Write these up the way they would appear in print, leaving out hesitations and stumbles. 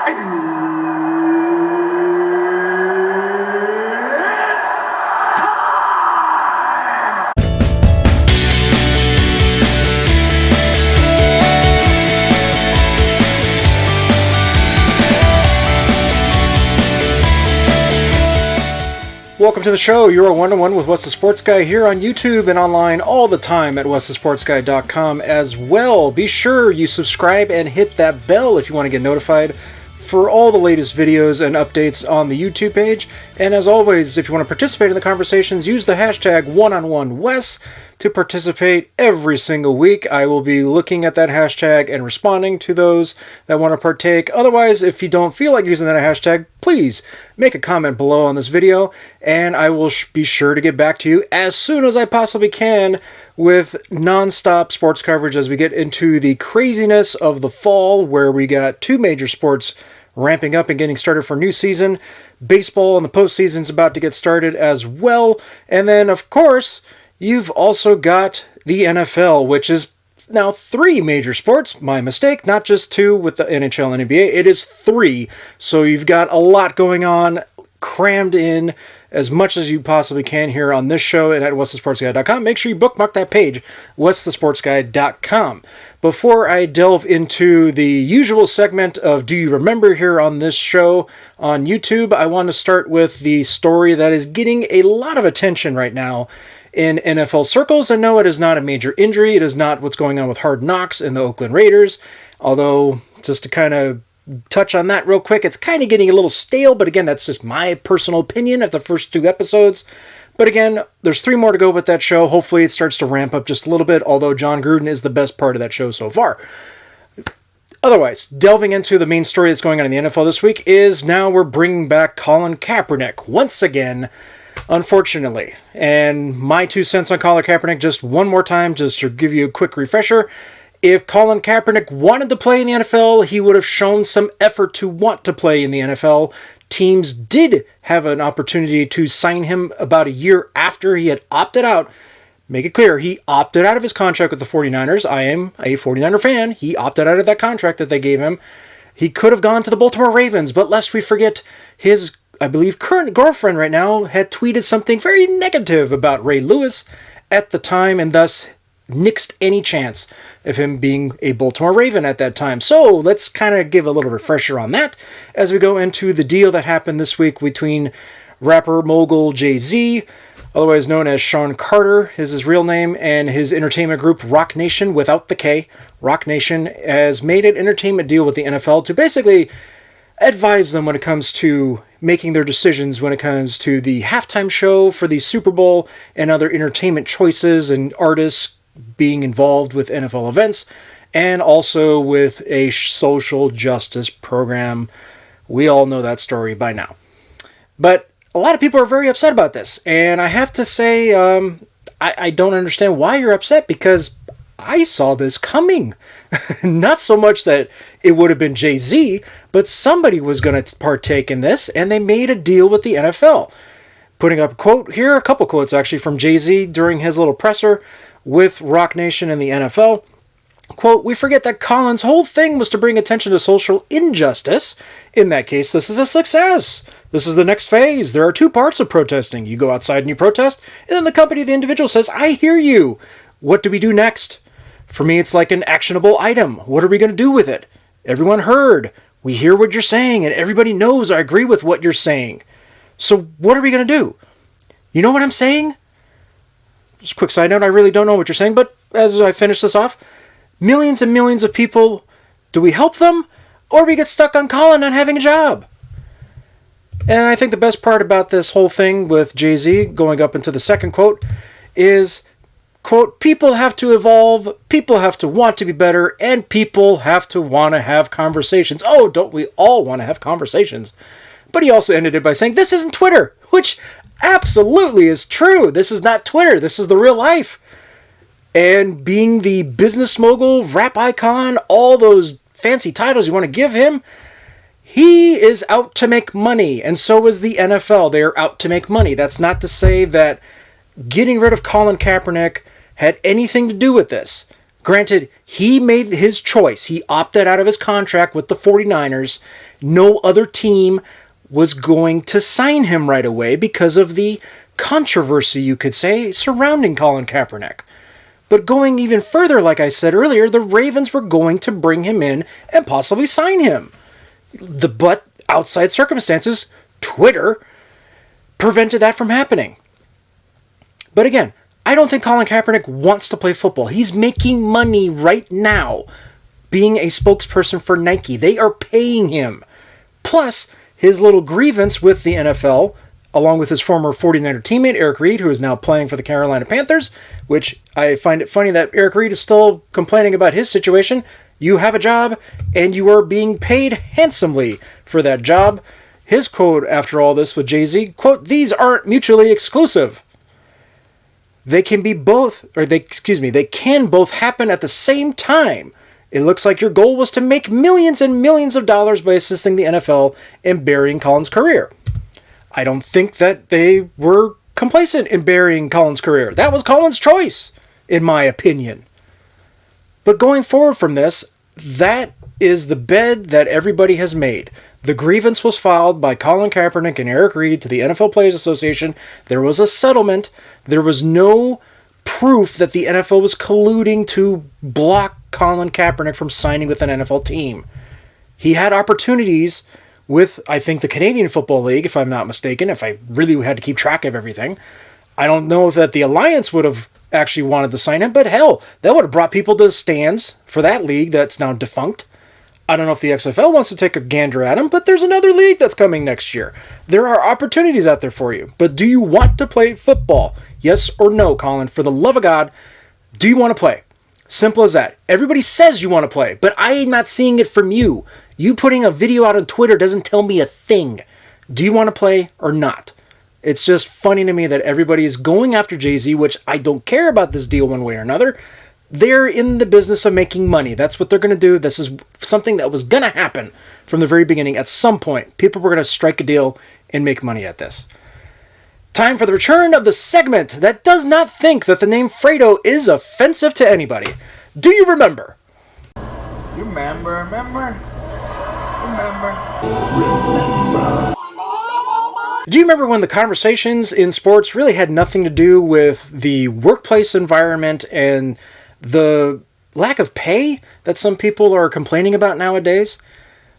Welcome to the show. You're a one-on-one with Wes the Sports Guy here on YouTube and online all the time at westhesportsguy.com as well. Be sure you subscribe and hit that bell if you want to get notified for all the latest videos and updates on the YouTube page. And as always, if you want to participate in the conversations, use the hashtag #OneOnOneWes to participate every single week. I will be looking at that hashtag and responding to those that want to partake. Otherwise, if you don't feel like using that hashtag, please make a comment below on this video, and I will be sure to get back to you as soon as I possibly can with non-stop sports coverage as we get into the craziness of the fall, where we got two major sports ramping up and getting started for new season. Baseball and the postseason's about to get started as well. And then, of course, you've also got the NFL, which is now three major sports. My mistake, not just two with the NHL and NBA. It is three. So you've got a lot going on, crammed in as much as you possibly can here on this show and at westhesportsguy.com. Make sure you bookmark that page, westhesportsguy.com. Before I delve into the usual segment of Do You Remember here on this show on YouTube, I want to start with the story that is getting a lot of attention right now in NFL circles. And no, it is not a major injury. It is not what's going on with Hard Knocks and the Oakland Raiders. Although, just to kind of touch on that real quick, it's kind of getting a little stale, but again, that's just my personal opinion of the first two episodes. But again, there's three more to go with that show. Hopefully it starts to ramp up just a little bit, although John Gruden is the best part of that show so far. Otherwise, delving into the main story that's going on in the NFL this week is now we're bringing back Colin Kaepernick once again, unfortunately. And my 2 cents on Colin Kaepernick, just one more time, just to give you a quick refresher. If Colin Kaepernick wanted to play in the NFL, he would have shown some effort to want to play in the NFL. Teams did have an opportunity to sign him about a year after he had opted out. Make it clear, he opted out of his contract with the 49ers. I am a 49er fan. He opted out of that contract that they gave him. He could have gone to the Baltimore Ravens, but lest we forget, his, I believe, current girlfriend right now had tweeted something very negative about Ray Lewis at the time, and thus nixed any chance of him being a Baltimore Raven at that time. So let's kind of give a little refresher on that as we go into the deal that happened this week between rapper mogul Jay-Z, otherwise known as Sean Carter is his real name, and his entertainment group Roc Nation without the K. Roc Nation has made an entertainment deal with the NFL to basically advise them when it comes to making their decisions when it comes to the halftime show for the Super Bowl and other entertainment choices and artists being involved with NFL events, and also with a social justice program. We all know that story by now. But a lot of people are very upset about this, and I have to say, I don't understand why you're upset, because I saw this coming. Not so much that it would have been Jay-Z, but somebody was going to partake in this, and they made a deal with the NFL. Putting up a quote here, a couple quotes actually from Jay-Z during his little presser with Roc Nation and the NFL. Quote, "We forget that Colin's whole thing was to bring attention to social injustice. In that case, this is a success. This is the next phase. There are two parts of protesting. You go outside and you protest, and then the company of the individual says, I hear you. What do we do next? For me, it's like an actionable item. What are we going to do with it? Everyone heard. We hear what you're saying, and everybody knows I agree with what you're saying. So what are we going to do? You know what I'm saying?" Just a quick side note, I really don't know what you're saying, but as I finish this off, millions and millions of people, do we help them, or we get stuck on Colin not having a job? And I think the best part about this whole thing with Jay-Z, going up into the second quote, is, quote, "People have to evolve, people have to want to be better, and people have to want to have conversations." Oh, don't we all want to have conversations? But he also ended it by saying, "This isn't Twitter," which absolutely is true. This is not Twitter. This is the real life. And being the business mogul, rap icon, all those fancy titles you want to give him, he is out to make money. And so is the NFL. They're out to make money. That's not to say that getting rid of Colin Kaepernick had anything to do with this. Granted, he made his choice. He opted out of his contract with the 49ers. No other team was going to sign him right away because of the controversy, you could say, surrounding Colin Kaepernick. But going even further, like I said earlier, the Ravens were going to bring him in and possibly sign him. But outside circumstances, Twitter prevented that from happening. But again, I don't think Colin Kaepernick wants to play football. He's making money right now being a spokesperson for Nike. They are paying him. Plus, his little grievance with the NFL, along with his former 49er teammate, Eric Reid, who is now playing for the Carolina Panthers, which I find it funny that Eric Reid is still complaining about his situation. You have a job, and you are being paid handsomely for that job. His quote after all this with Jay-Z, quote, "These aren't mutually exclusive. They can both happen at the same time. It looks like your goal was to make millions and millions of dollars by assisting the NFL in burying Colin's career." I don't think that they were complacent in burying Colin's career. That was Colin's choice, in my opinion. But going forward from this, that is the bed that everybody has made. The grievance was filed by Colin Kaepernick and Eric Reid to the NFL Players Association. There was a settlement. There was no proof that the NFL was colluding to block Colin Kaepernick from signing with an NFL team. He had opportunities with, I think, the Canadian Football League, if I'm not mistaken, if I really had to keep track of everything. I don't know that the Alliance would have actually wanted to sign him, but hell, that would have brought people to the stands for that league that's now defunct. I don't know if the XFL wants to take a gander at him, but there's another league that's coming next year. There are opportunities out there for you. But do you want to play football? Yes or no, Colin? For the love of God, do you want to play? Simple as that. Everybody says you want to play, but I am not seeing it from you. You putting a video out on Twitter doesn't tell me a thing. Do you want to play or not? It's just funny to me that everybody is going after Jay-Z, which I don't care about this deal one way or another. They're in the business of making money. That's what they're going to do. This is something that was going to happen from the very beginning. At some point, people were going to strike a deal and make money at this. Time for the return of the segment that does not think that the name Fredo is offensive to anybody. Do you remember? You remember? Do you remember when the conversations in sports really had nothing to do with the workplace environment and the lack of pay that some people are complaining about nowadays?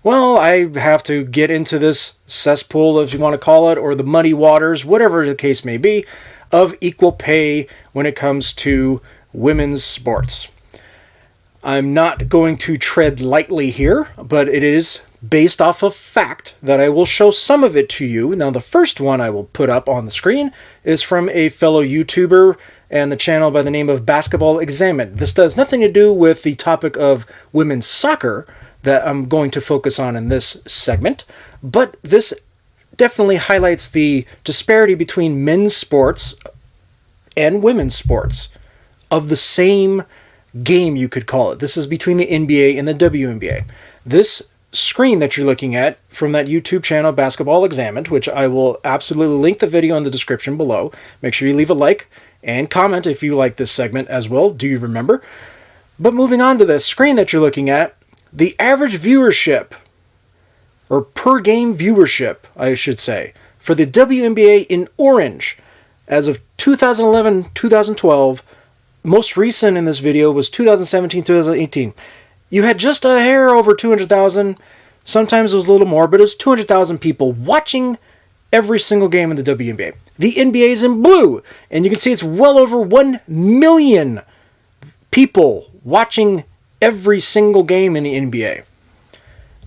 Well, I have to get into this cesspool, if you want to call it, or the muddy waters, whatever the case may be, of equal pay when it comes to women's sports. I'm not going to tread lightly here, but it is based off of fact that I will show some of it to you. Now, the first one I will put up on the screen is from a fellow YouTuber and the channel by the name of Basketball Examined. This does nothing to do with the topic of women's soccer that I'm going to focus on in this segment, but this definitely highlights the disparity between men's sports and women's sports of the same game, you could call it. This is between the NBA and the WNBA. This screen that you're looking at from that YouTube channel, Basketball Examined, which I will absolutely link the video in the description below. Make sure you leave a like and comment if you like this segment as well. Do you remember? But moving on to the screen that you're looking at, the average viewership, or per game viewership, I should say, for the WNBA in orange as of 2011-2012, most recent in this video was 2017-2018. You had just a hair over 200,000. Sometimes it was a little more, but it was 200,000 people watching every single game in the WNBA. The NBA is in blue, and you can see it's well over 1 million people watching every single game in the NBA.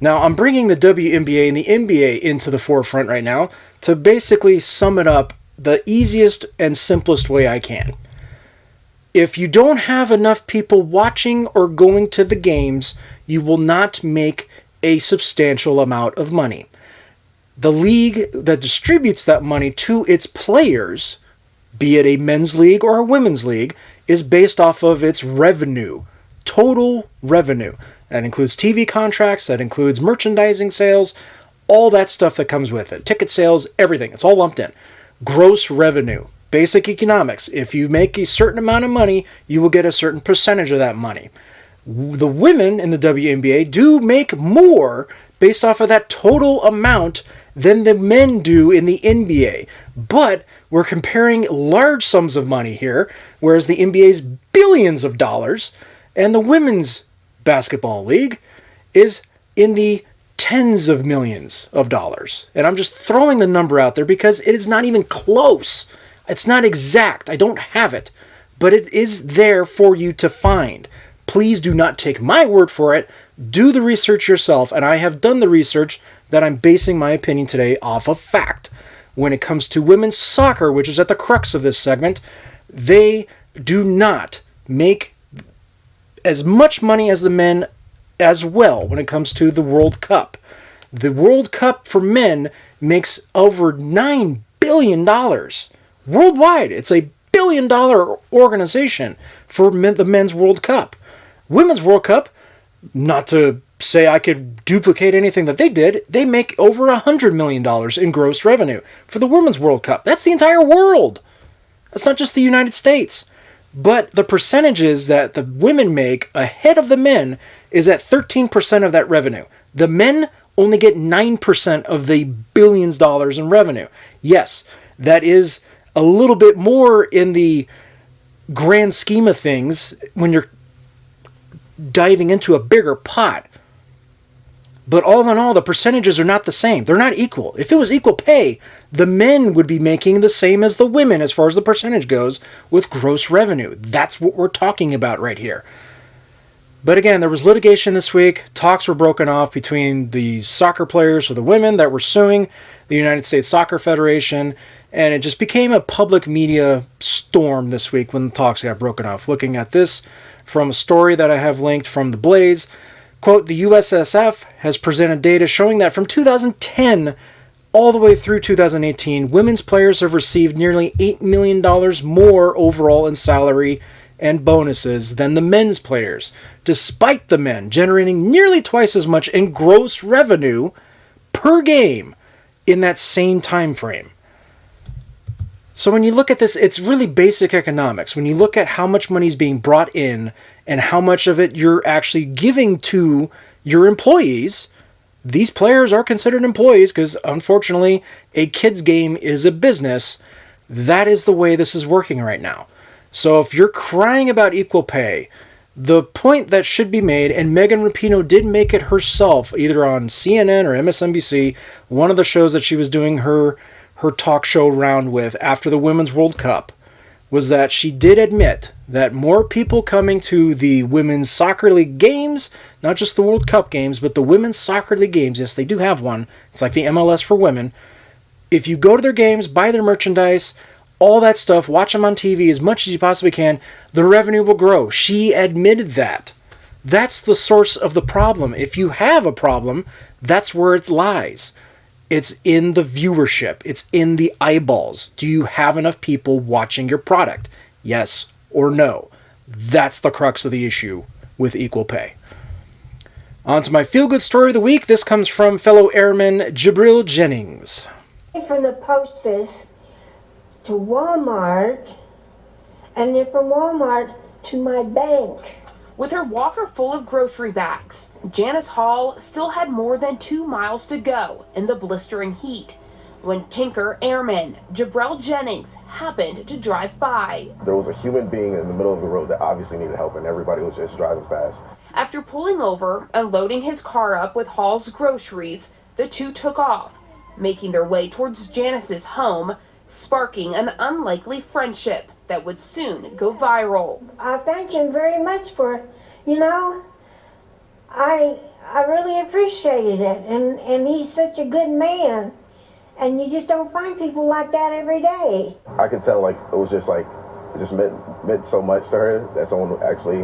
Now, I'm bringing the WNBA and the NBA into the forefront right now to basically sum it up the easiest and simplest way I can. If you don't have enough people watching or going to the games, you will not make a substantial amount of money. The league that distributes that money to its players, be it a men's league or a women's league, is based off of its revenue, total revenue. That includes TV contracts, that includes merchandising sales, all that stuff that comes with it. Ticket sales, everything. It's all lumped in. Gross revenue. Basic economics. If you make a certain amount of money, you will get a certain percentage of that money. The women in the WNBA do make more based off of that total amount than the men do in the NBA. But we're comparing large sums of money here, whereas the NBA's billions of dollars and the women's basketball league is in the tens of millions of dollars. And I'm just throwing the number out there because it is not even close. It's not exact. I don't have it. But it is there for you to find. Please do not take my word for it. Do the research yourself. And I have done the research that I'm basing my opinion today off of fact. When it comes to women's soccer, which is at the crux of this segment, they do not make as much money as the men as well when it comes to the World Cup. The World Cup for men makes over $9 billion worldwide. It's a billion-dollar organization for the men's World Cup. Women's World Cup, not to say I could duplicate anything that they did, they make over $100 million in gross revenue for the Women's World Cup. That's the entire world. That's not just the United States. But the percentages that the women make ahead of the men is at 13% of that revenue. The men only get 9% of the billions of dollars in revenue. Yes, that is a little bit more in the grand scheme of things when you're diving into a bigger pot. But all in all, the percentages are not the same. They're not equal. If it was equal pay, the men would be making the same as the women as far as the percentage goes with gross revenue. That's what we're talking about right here. But again, there was litigation this week. Talks were broken off between the soccer players or the women that were suing the United States Soccer Federation, and it just became a public media storm this week when the talks got broken off. Looking at this from a story that I have linked from The Blaze, quote, the USSF has presented data showing that from 2010 all the way through 2018, women's players have received nearly $8 million more overall in salary and bonuses than the men's players, despite the men generating nearly twice as much in gross revenue per game in that same time frame. So when you look at this, it's really basic economics. When you look at how much money is being brought in and how much of it you're actually giving to your employees, these players are considered employees because, unfortunately, a kid's game is a business. That is the way this is working right now. So if you're crying about equal pay, the point that should be made, and Megan Rapinoe did make it herself, either on CNN or MSNBC, one of the shows that she was doing her talk show round with after the Women's World Cup, was that she did admit that more people coming to the Women's Soccer League games, not just the World Cup games, but the Women's Soccer League games, yes, they do have one. It's like the MLS for women. If you go to their games, buy their merchandise, all that stuff, watch them on TV as much as you possibly can, the revenue will grow. She admitted that. That's the source of the problem. If you have a problem, that's where it lies. It's in the viewership. It's in the eyeballs. Do you have enough people watching your product? Yes or no? That's the crux of the issue with equal pay. On to my feel-good story of the week. This comes from fellow airman Jibril Jennings. From the posters to Walmart, and then from Walmart to my bank. With her walker full of grocery bags, Janice Hall still had more than 2 miles to go in the blistering heat when Tinker Airman Jibril Jennings happened to drive by. There was a human being in the middle of the road that obviously needed help, and everybody was just driving past. After pulling over and loading his car up with Hall's groceries, the two took off, making their way towards Janice's home, sparking an unlikely friendship that would soon go viral. I thank him very much for, I really appreciated it, and he's such a good man, and you just don't find people like that every day. I could tell, it just meant so much to her that someone actually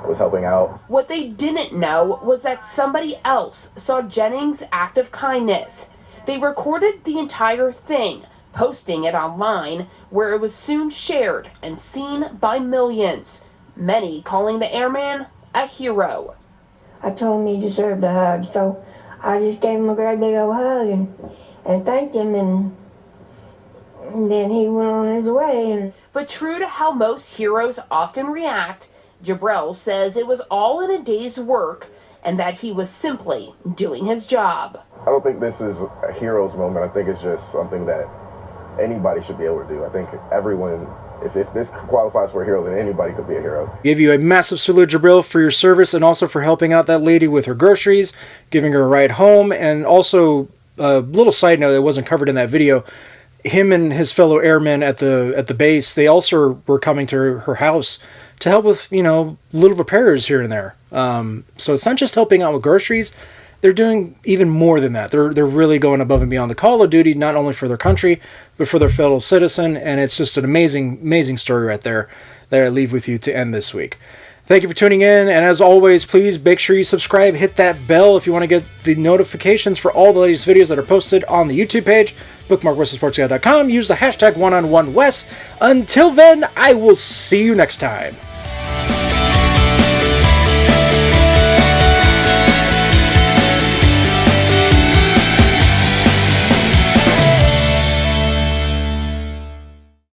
was helping out. What they didn't know was that somebody else saw Jennings' act of kindness. They recorded the entire thing, posting it online, where it was soon shared and seen by millions, many calling the airman a hero. I told him he deserved a hug, so I just gave him a great big old hug and thanked him, and And then he went on his way. And But true to how most heroes often react, Jabril says it was all in a day's work and that he was simply doing his job. I don't think this is a hero's moment. I think it's just something that anybody should be able to do. I think everyone, if this qualifies for a hero, then anybody could be a hero. Give you a massive salute, Jabril, for your service and also for helping out that lady with her groceries, giving her a ride home, and also a little side note that wasn't covered in that video. Him and his fellow airmen at the base, they also were coming to her house to help with, little repairs here and there. So it's not just helping out with groceries. They're doing even more than that. They're really going above and beyond the call of duty, not only for their country, but for their fellow citizen. And it's just an amazing, amazing story right there that I leave with you to end this week. Thank you for tuning in. And as always, please make sure you subscribe, hit that bell if you want to get the notifications for all the latest videos that are posted on the YouTube page. Bookmark WesTheSportsGuy.com. Use the hashtag #OneOnOneWes. Until then, I will see you next time.